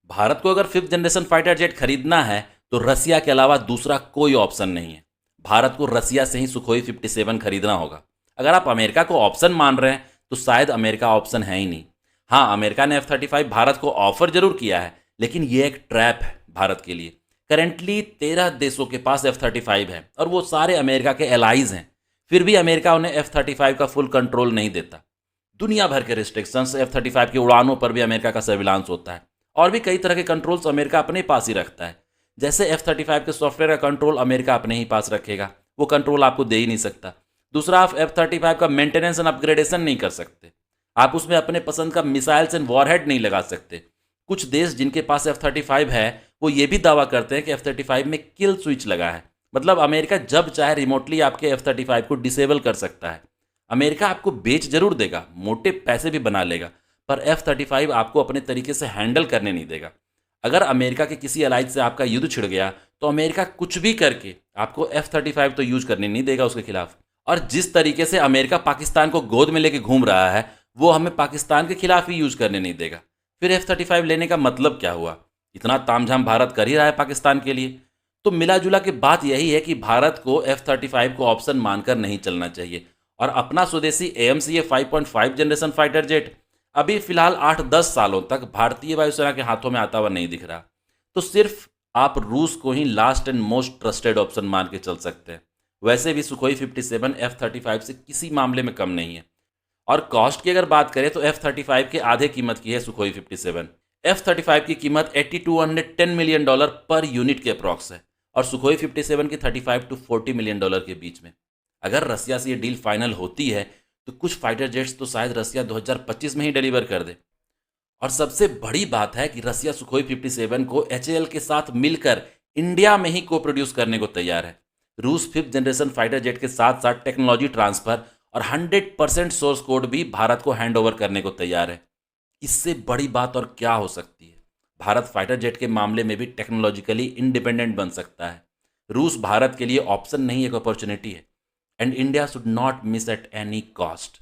भारत को अगर fifth generation fighter jet खरीदना है तो रसिया के अलावा दूसरा कोई ऑप्शन नहीं है। भारत को रसिया से ही सुखोई 57 खरीदना होगा। अगर आप अमेरिका को ऑप्शन मान रहे हैं तो शायद अमेरिका ऑप्शन है ही नहीं। हाँ, अमेरिका ने F-35 भारत को ऑफर जरूर किया है, लेकिन ये एक ट्रैप है भारत के लिए। करेंटली 13 देशों के पास F-35 है और वो सारे अमेरिका के एलाइज हैं। फिर भी अमेरिका उन्हें F-35 का फुल कंट्रोल नहीं देता। दुनिया भर के रिस्ट्रिक्शंस, F-35 की उड़ानों पर भी अमेरिका का सर्विलांस होता है और भी कई तरह के कंट्रोल्स अमेरिका अपने पास ही रखता है। जैसे F-35 के सॉफ्टवेयर का कंट्रोल अमेरिका अपने ही पास रखेगा, वो कंट्रोल आपको दे ही नहीं सकता। दूसरा, आप F-35 का मेंटेनेंस एंड अपग्रेडेशन नहीं कर सकते। आप उसमें अपने पसंद का मिसाइल्स एंड वॉरहेड नहीं लगा सकते। कुछ देश जिनके पास F-35 है वो ये भी दावा करते हैं कि F-35 में किल स्विच लगा है, मतलब अमेरिका जब चाहे रिमोटली आपके F-35 को डिसेबल कर सकता है। अमेरिका आपको बेच जरूर देगा, मोटे पैसे भी बना लेगा, पर F-35 आपको अपने तरीके से हैंडल करने नहीं देगा। अगर अमेरिका के किसी अलाइज से आपका युद्ध छिड़ गया तो अमेरिका कुछ भी करके आपको F-35 तो यूज करने नहीं देगा उसके खिलाफ। और जिस तरीके से अमेरिका पाकिस्तान को गोद में लेके घूम रहा है वो हमें पाकिस्तान के खिलाफ ही यूज करने नहीं देगा। फिर F-35 लेने का मतलब क्या हुआ? इतना तामझाम भारत कर ही रहा है पाकिस्तान के लिए। तो मिला जुला के बात यही है कि भारत को F-35 को ऑप्शन मानकर नहीं चलना चाहिए और अपना स्वदेशी AMCA 5.5 जनरेशन फाइटर जेट अभी फिलहाल 8-10 सालों तक भारतीय वायुसेना के हाथों में आता हुआ नहीं दिख रहा। तो सिर्फ आप रूस को ही last and most trusted option मान के चल सकते हैं। वैसे भी सुखोई 57 F-35 से किसी मामले में कम नहीं है। और कॉस्ट की अगर बात करें तो F-35 के आधे कीमत की है सुखोई 57। F-35 की कीमत $80 to $110 मिलियन पर यूनिट के अप्रॉक्स है और सुखोई 57 की $35 to $40 मिलियन के बीच में। अगर रसिया से ये डील फाइनल होती है तो कुछ फाइटर जेट्स तो शायद रसिया 2025 में ही डिलीवर कर दे। और सबसे बड़ी बात है कि रसिया सुखोई 57 को HAL के साथ मिलकर इंडिया में ही को प्रोड्यूस करने को तैयार है। रूस फिफ्थ जनरेशन फाइटर जेट के साथ साथ टेक्नोलॉजी ट्रांसफर और 100% सोर्स कोड भी भारत को हैंड ओवर करने को तैयार है। इससे बड़ी बात और क्या हो सकती है? भारत फाइटर जेट के मामले में भी टेक्नोलॉजिकली इंडिपेंडेंट बन सकता है। रूस भारत के लिए ऑप्शन नहीं, एक अपॉर्चुनिटी है। And India should not miss at any cost.